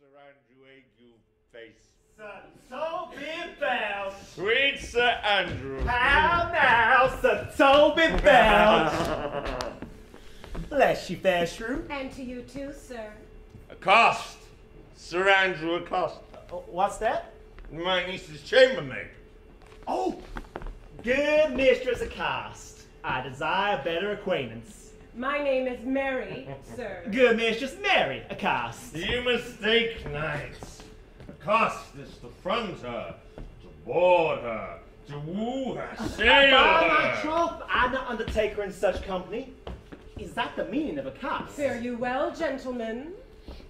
Sir Andrew Ague face. Sir Toby Belch! Sweet Sir Andrew. How now, Sir Toby Belch! Bless you, fair shrew. And to you too, sir. Accost. Sir Andrew Accost. What's that? My niece's chambermaid. Oh, good Mistress Accost. I desire better acquaintance. My name is Mary, sir. Good Mistress Mary Accost. You mistake, knights. Accost is to front her, to board her, to woo her, sail By my her. troth, I not undertake her in such company. Is that the meaning of Accost? Fare you well, gentlemen.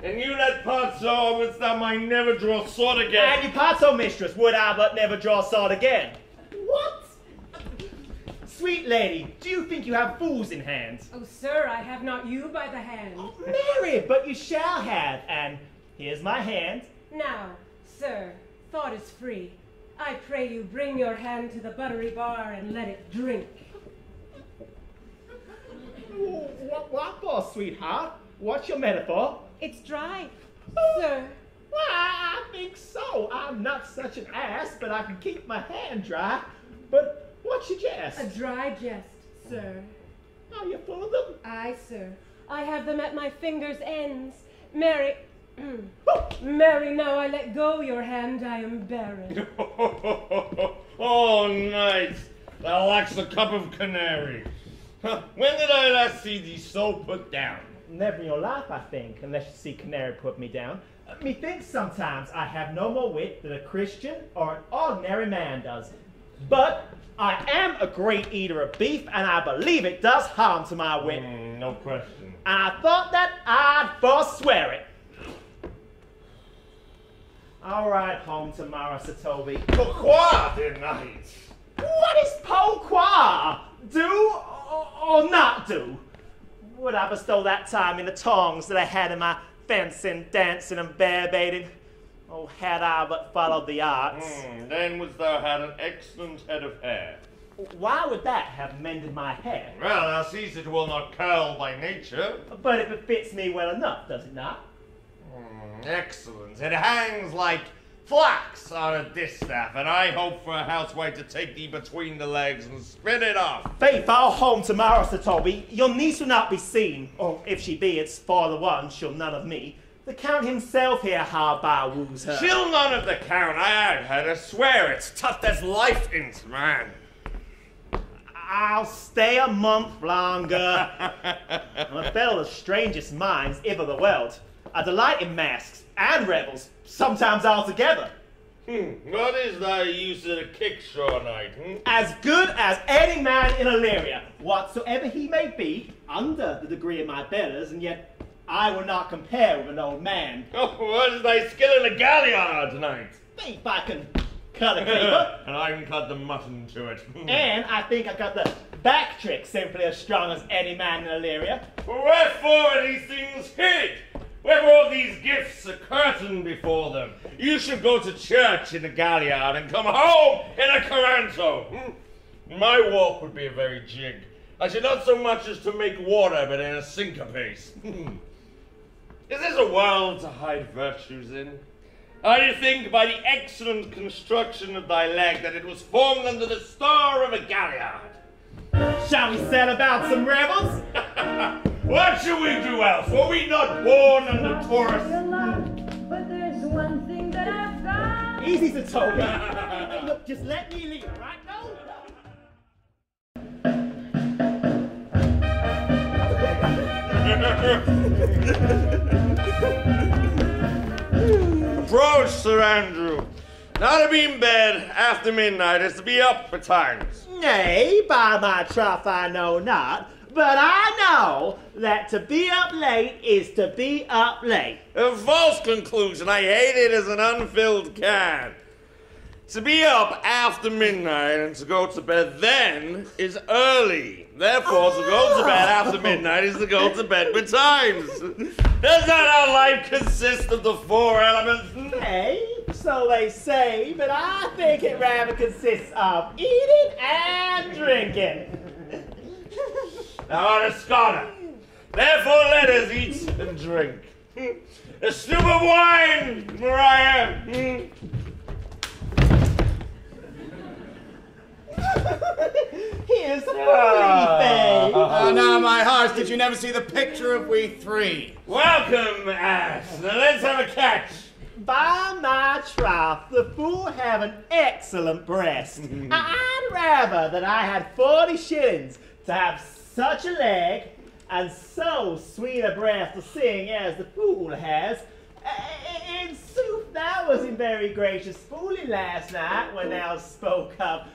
And you let part so, wouldst thou might never draw sword again. And you part so, mistress, would I but never draw sword again. What? Sweet lady, do you think you have fools in hand? Oh, sir, I have not you by the hand. Oh, Mary, but you shall have, and here's my hand. Now, sir, thought is free. I pray you bring your hand to the buttery bar and let it drink. What for, sweetheart? What's your metaphor? It's dry, sir. Well, I think so. I'm not such an ass, but I can keep my hand dry. But what's your jest? A dry jest, sir. Are you full of them? Aye, sir. I have them at my fingers' ends. Mary, Mary, now I let go your hand, I am barren. Oh, nice. Thou lacks a cup of canary. When did I last see thee so put down? Never in your life, I think, unless you see canary put me down. Methinks sometimes I have no more wit than a Christian or an ordinary man does. But I am a great eater of beef, and I believe it does harm to my wit. No question. And I thought that I'd forswear it. All right, home tomorrow, Sir Toby. Pourquoi, dear knight? What is pourquoi? Do or not do? Would I bestow that time in the tongs that I had in my fencing, dancing, and bear baiting? Oh, had I but followed the arts. Then wouldst thou had an excellent head of hair. Why would that have mended my hair? Well, thou seest it will not curl by nature. But it befits me well enough, does it not? Excellent. It hangs like flax on a distaff, and I hope for a housewife to take thee between the legs and spin it off. Faith, I'll home tomorrow, Sir Toby. Your niece will not be seen. Or if she be, it's for the one, she'll none of me. The Count himself here hard by woos her. She'll none of the Count. I had her swear it's tough as life in's, man. I'll stay a month longer. I'm a fellow of the strangest minds ever the world. I delight in masks and revels, sometimes all together. What is thy use of a kickshaw knight, As good as any man in Illyria, whatsoever he may be, under the degree of my betters, and yet I will not compare with an old man. Oh, what is thy skill in the galliard tonight? Think I can cut a caper. And I can cut the mutton to it. And I think I got the back trick simply as strong as any man in Illyria. Wherefore are these things hid? Wherefore these gifts a curtain before them? You should go to church in a galliard and come home in a caranto. My walk would be a very jig. I should not so much as to make water, but in a syncopace. Is this a world to hide virtues in? I think by the excellent construction of thy leg that it was formed under the star of a galliard. Shall we set about some revels? What should we do else? Were we not born under Taurus? But there's one thing that I've got. Easy to Toby. Look, just let me lead, right? No. Approach, Sir Andrew. Not to be in bed after midnight is to be up betimes. Nay, by my troth I know not, but I know that to be up late is to be up late. A false conclusion. I hate it as an unfilled can. To be up after midnight and to go to bed then is early. Therefore, to go to bed after midnight is to go to bed betimes. Does not our life consist of the four elements? Nay, so they say, but I think it rather consists of eating and drinking. Thou art a scholar. Therefore, let us eat and drink. A stoup of wine, Mariah. He is a bully, Now, my heart, did you never see the picture of we three? Welcome, ass. Now let's have a catch. By my troth, the fool have an excellent breast. I'd rather that I had 40 shillings to have such a leg and so sweet a breast to sing as the fool has. In sooth, thou was in very gracious fooling last night when thou spoke of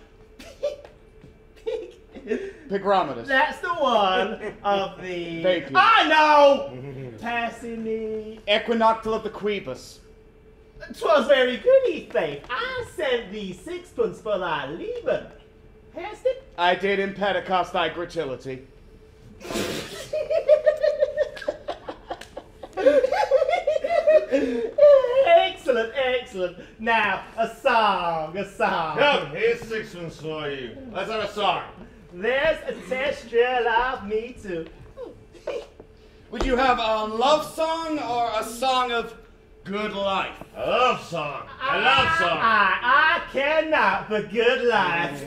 Pigrometer. That's the one of the... Thank you. I know! Passing me. Equinoctial of the Quibus. 'Twas very good, Heathcliff. I sent thee sixpence for thy leaving. Hast it? I did in Pentecost thy gratulity. Excellent, excellent. Now, a song. Come, here's sixpence for you. Let's have a song. There's a texture of me too. Would you have a love song or a song of good life? A love song. A love song. I cannot for good life.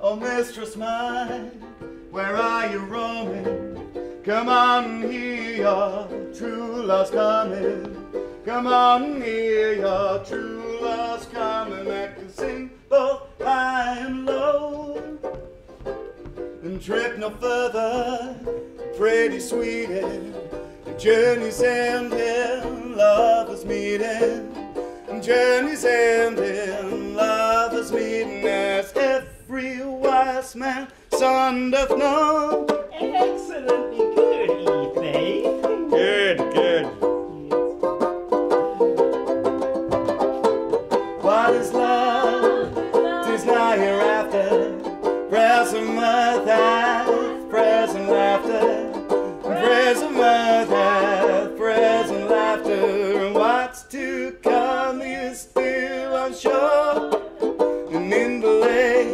Oh, mistress mine, where are you roaming? Come on, hear your true love's coming. Come on, hear your true love's coming. I can sing both high and low. And trip no further, pretty sweetie. The journey's ending, lovers meeting. And journey's ending, lovers meeting. As every wise man son doth know. Excellently good, Heathcliff. Good, good. What is love? 'Tis not hereafter. Present mirth hath present laughter. Present mirth hath present laughter. And what's to come is still unsure. And in the lake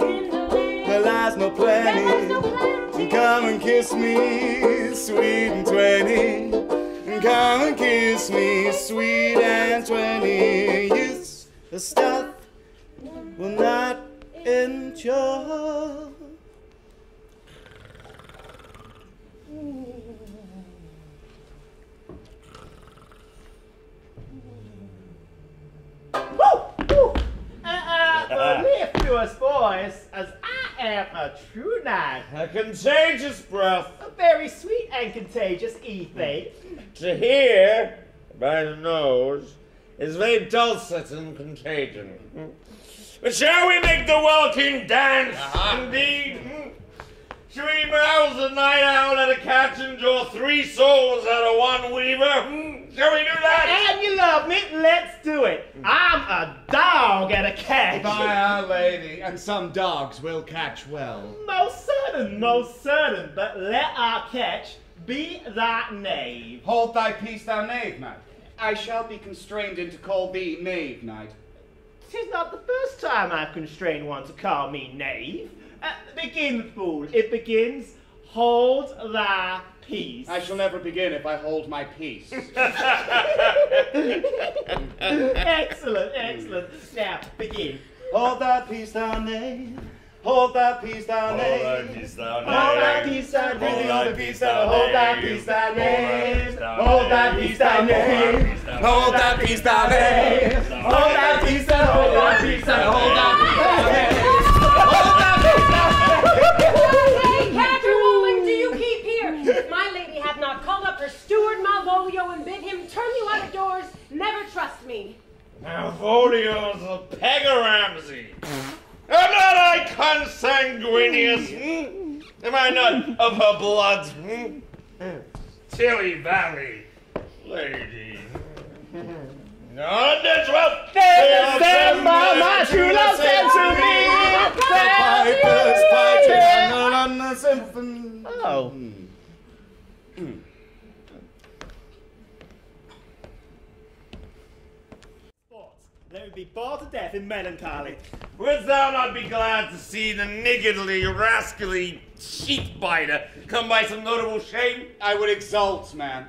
there lies no plenty. And come and kiss me, sweet and 20. And come and kiss me, sweet and 20. Youth's the stuff will not endure. Mellifluous voice, as I am a true knight. A contagious breath. A very sweet and contagious Heathcliff. To hear by the nose is very dulcet and contagion. But shall we make the welkin dance? Indeed. Shall we rouse the night owl at a catch and draw 3 souls out of 1 weaver? Shall we do that? And you love me? Let's do it. I'm a dog at a catch. By Our Lady, and some dogs will catch well. Most certain, but let our catch be thy knave. Hold thy peace, thou knave, knight. I shall be constrained into call thee knave, knight. 'Tis not the first time I've constrained one to call me knave. Begin, fool. It begins, hold thy peace. I shall never begin if I hold my peace. Excellent, excellent. Now, begin. Hold thy peace, thou knave. Hold thy peace, thou knave. Hold thy peace, thou knave. Hold thy peace, thou knave. Hold thy peace, thou Hold thy knave. peace, thou knave. Hold thy peace, thou knave. Hold thy peace, thou knave. Hold thy peace, thou hold thy peace, thou hold thy peace, thou knave. Hey, Catherwoman, do you keep here? If my lady hath not called up her steward Malvolio and bid him turn you out of doors, never trust me. Malvolio's a Pegaramsey. Am not I consanguineous? Am I not of her blood? Tilly Valley, lady. On the 12th day of December, my true love sent to me. Pipers piping on the symphony. Oh. Let me be bored to death in melancholy. Wouldst thou not be glad to see the niggardly, rascally sheep-biter come by some notable shame? I would exult, man.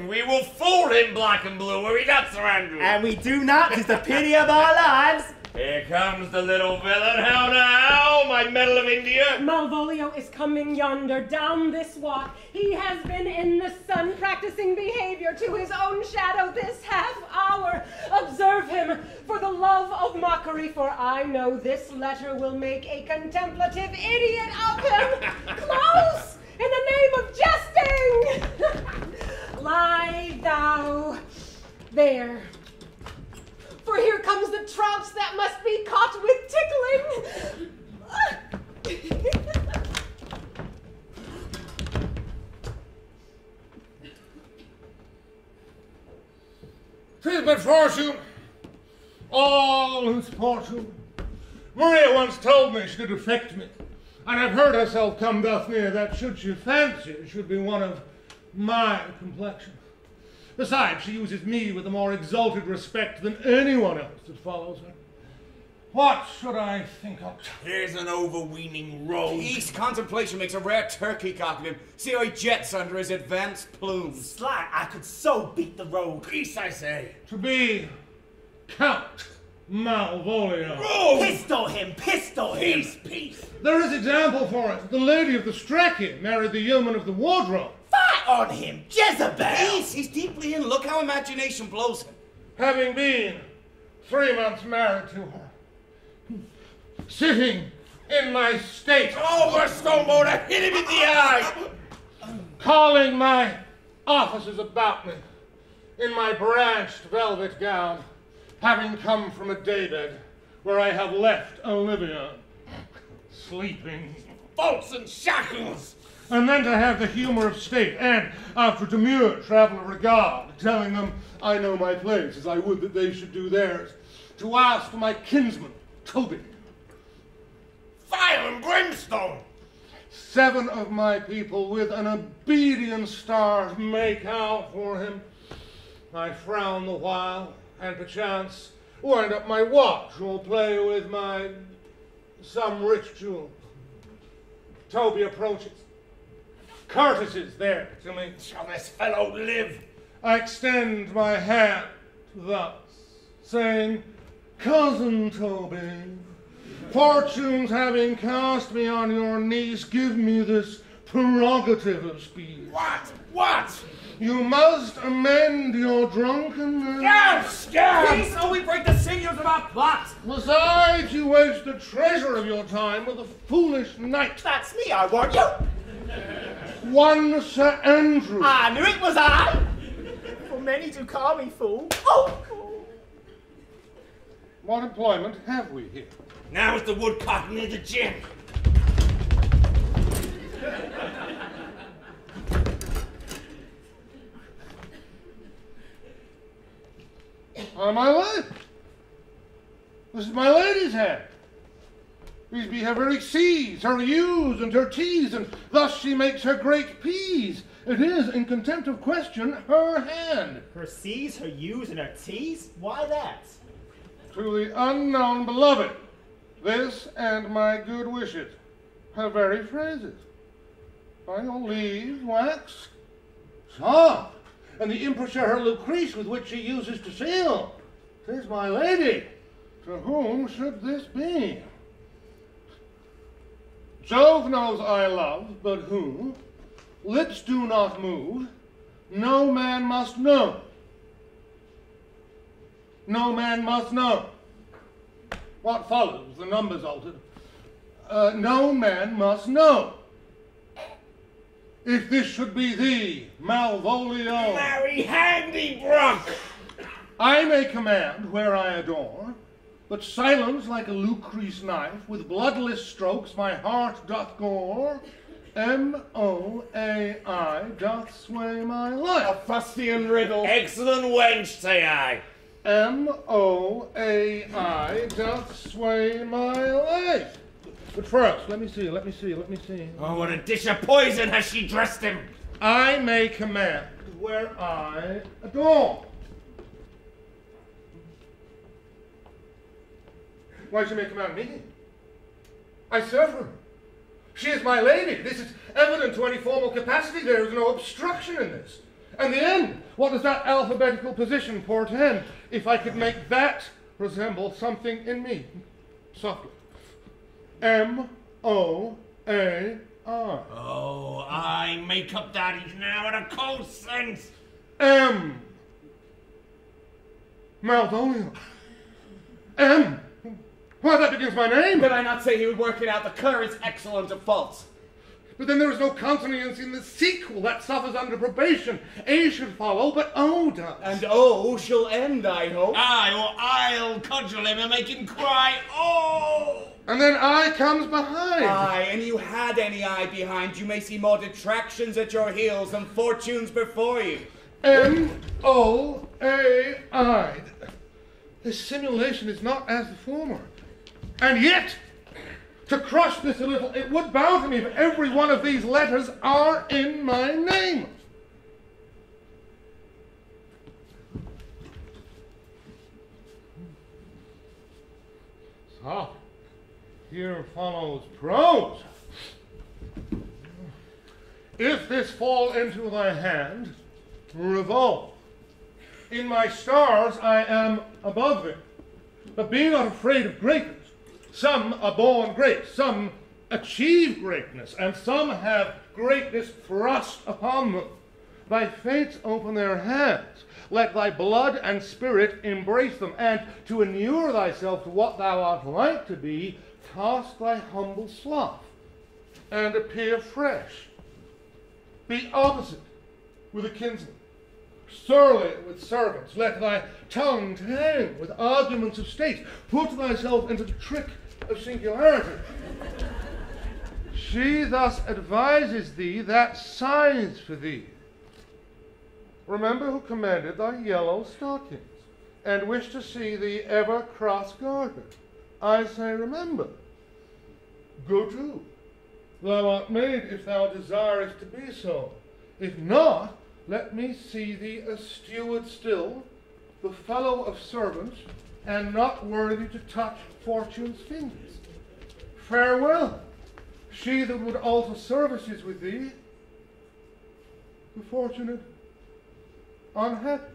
We will fold him black and blue where he not, Sir Andrew. And we do not, 'tis the pity of our lives. Here comes the little villain. How now, my medal of India? Malvolio is coming yonder, down this walk. He has been in the sun practicing behavior to his own shadow this half hour. Observe him, for the love of mockery, for I know this letter will make a contemplative idiot of him. Close, in the name of jesting! Lie thou there. For here comes the trouts that must be caught with tickling. 'Tis but fortune, all whose fortune. Maria once told me she could affect me, and I've heard herself come thus near that should she fancy it should be one of my complexion. Besides, she uses me with a more exalted respect than anyone else that follows her. What should I think of? Here's an overweening Rhodes. Peace, contemplation makes a rare turkey cock of him. See how he jets under his advanced plumes. Sly, I could so beat the road. Peace, I say. To be Count Malvolio. Pistol him, pistol him. Peace, peace. There is example for it. The lady of the Strachey married the yeoman of the wardrobe. Fire on him, Jezebel. Peace, he's deeply in. Look how imagination blows him. Having been 3 months married to her, sitting in my state, Over Stoneboulder, hit him in the eye. calling my officers about me, in my branched velvet gown, having come from a daybed where I have left Olivia sleeping, Bolts and shackles. and then to have the humor of state, and after demure travel of regard, telling them I know my place as I would that they should do theirs, to ask for my kinsman, Toby. Fire and brimstone. 7 of my people with an obedient star make out for him. I frown the while, and perchance wind up my watch or play with my some rich jewel. Toby approaches, courtesies there to me. Shall this fellow live? I extend my hand thus, saying, Cousin Toby, fortunes having cast me on your niece, give me this prerogative of speech. What? What? You must amend your drunkenness. Peace, oh, we break the sinews of our plot. Besides, you waste the treasure of your time with a foolish knight. That's me, I warn you. One Sir Andrew. I knew it was I. For many do call me fool. Oh! What employment have we here? Now is the woodcock near the gin. My lady. This is my lady's hand. These be her very C's, her U's, and her T's, and thus she makes her great P's. It is, in contempt of question, her hand. Her C's, her U's, and her T's? Why that? To the unknown beloved, this and my good wishes, her very phrases. By your leave, wax, soft, and the impressure her Lucrece with which she uses to seal. 'Tis my lady. To whom should this be? Jove knows I love, but who? Lips do not move. No man must know. No man must know. What follows? The number's altered. No man must know. If this should be thee, Malvolio, Marry handy, Brock. I may command where I adore, but silence like a Lucrece knife, with bloodless strokes my heart doth gore. M-O-A-I doth sway my life. Fustian riddle. Excellent wench, say I. M-O-A-I doth sway my life. But first, let me see. Oh, what a dish of poison has she dressed him. I may command where I adore. Why should you come out of me? I serve her. She is my lady. This is evident to any formal capacity. There is no obstruction in this. And the end, what does that alphabetical position portend? If I could make that resemble something in me. Softly. M-O-A-I. Oh, I make up daddies now in a cold sense. M. Maldonia. M. Why, that begins my name. Did I not say he would work it out? The colour is excellent of faults. But then there is no consonance in the sequel. That suffers under probation. A should follow, but O does. And O shall end, I hope. I'll cudgel him and make him cry. Oh! And then I comes behind. Aye, and you had any eye behind, you may see more detractions at your heels than fortunes before you. M-O-A-I. This simulation is not as the former. And yet, to crush this a little, it would bow to me if every one of these letters are in my name. So, here follows prose. If this fall into thy hand, revolve. In my stars I am above them. But be not afraid of greatness. Some are born great, some achieve greatness, and some have greatness thrust upon them. Thy fates open their hands. Let thy blood and spirit embrace them, and to inure thyself to what thou art like to be, toss thy humble slough, and appear fresh. Be opposite with a kinsman, surly with servants. Let thy tongue tang with arguments of state. Put thyself into the trick of singularity. She thus advises thee that sighs for thee. Remember who commanded thy yellow stockings, and wished to see thee ever cross-gartered. I say remember. Go to. Thou art made if thou desirest to be so. If not, let me see thee a steward still, the fellow of servants, and not worthy to touch fortune's fingers. Farewell, she that would alter services with thee, the fortunate unhappy.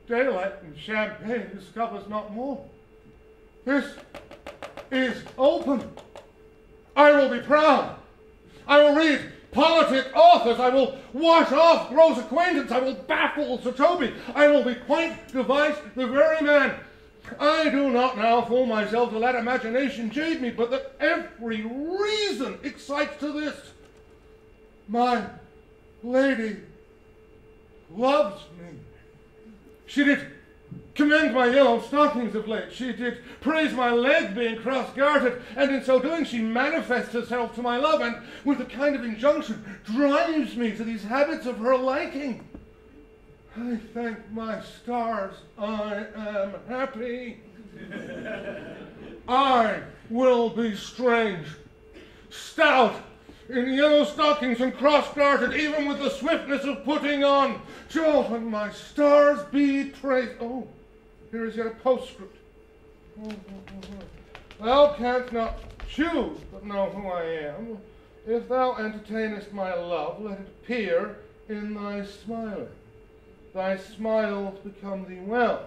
Daylight and champagne discovers not more. This is open. I will be proud. I will read politic authors. I will wash off gross acquaintance. I will baffle Sir Toby. I will be quaint device the very man. I do not now fool myself to let imagination jade me, but that every reason excites to this. My lady loves me. She did commend my yellow stockings of late. She did praise my leg being cross-gartered, and in so doing she manifests herself to my love, and with a kind of injunction drives me to these habits of her liking. I thank my stars I am happy. I will be strange, stout, in yellow stockings and cross-gartered, even with the swiftness of putting on. Jove, and my stars be praised. Oh, here is yet a postscript. Thou canst not choose but know who I am. If thou entertainest my love, let it appear in thy smiling. Thy smiles become thee well.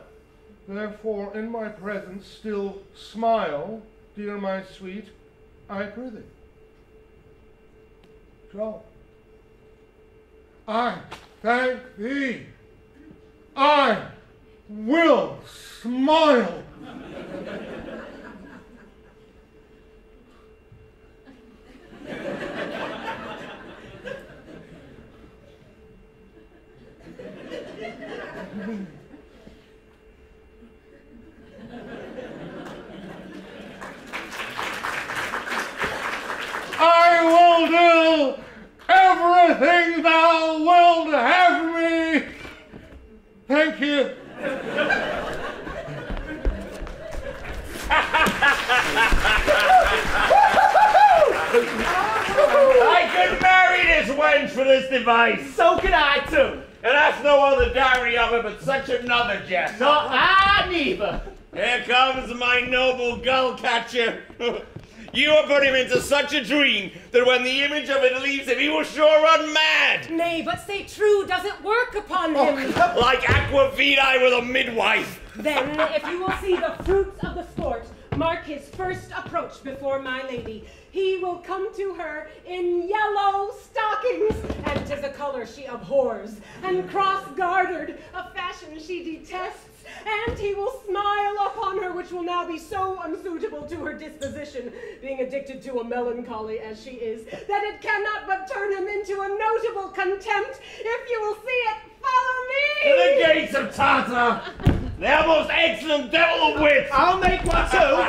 Therefore, in my presence still smile, dear my sweet, I prithee. So, I thank thee. I will smile. I will do everything thou wilt have me. Thank you. I could marry this wench for this device. So could I too. And that's no other dowry of her but such another jest. Not I neither. Here comes my noble gull catcher. You have put him into such a dream that when the image of it leaves him, he will sure run mad. Nay, but say true, does it work upon him? Like Aquavitae with a midwife. Then, if you will see the fruits of the sport, mark his first approach before my lady. He will come to her in yellow stockings, and 'tis a color she abhors, and cross-gartered, a fashion she detests, and he will smile upon her, which will now be so unsuitable to her disposition, being addicted to a melancholy as she is, that it cannot but turn him into a notable contempt. If you will see it, follow me! To the gates of Tartar, thou most excellent devil of wit! I'll make one too.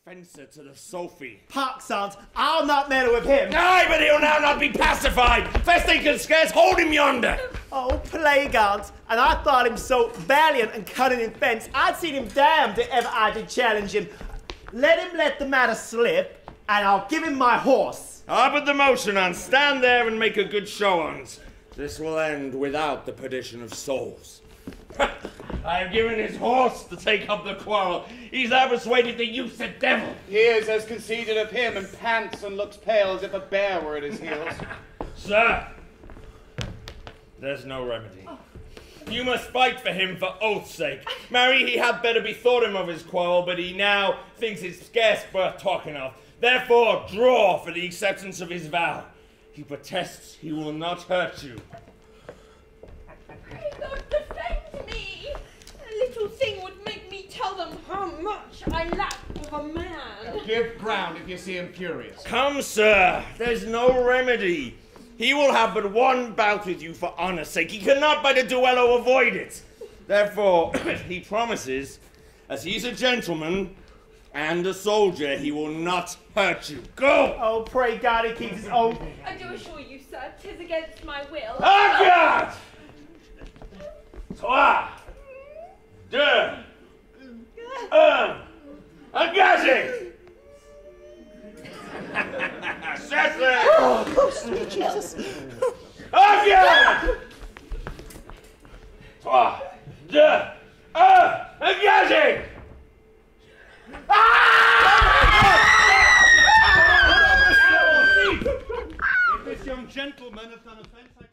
Fencer to the Sophie. Parksant, I'll not meddle with him. Aye, but he'll now not be pacified. Festing can scarce hold him yonder. Oh, plague aunt, and I thought him so valiant and cunning in fence, I'd seen him damned if ever I did challenge him. Let him let the matter slip, and I'll give him my horse. I'll put the motion on. Stand there and make a good show on's. This will end without the perdition of souls. I have given his horse to take up the quarrel. He's now persuaded the youth's a devil. He is as conceited of him and pants and looks pale as if a bear were at his heels. Sir, there's no remedy. You must fight for him for oath's sake. Marry, he had better bethought him of his quarrel, but he now thinks it's scarce worth talking of. Therefore, draw for the acceptance of his vow. He protests he will not hurt you. Pray God defend me! A little thing would make me tell them how much I lack of a man. Give ground if you see him furious. Come, sir, there's no remedy. He will have but one bout with you for honor's sake. He cannot by the duello avoid it. Therefore, he promises, as he's a gentleman and a soldier, he will not hurt you. Go! Oh, pray God he keeps his oath. I do assure you, sir, 'tis against my will. God! Trois, deux, un, Aguecheek! Cessez! Oh, sweet Jesus. Again! Trois, deux, un, Aguecheek! If this young gentleman has done offense,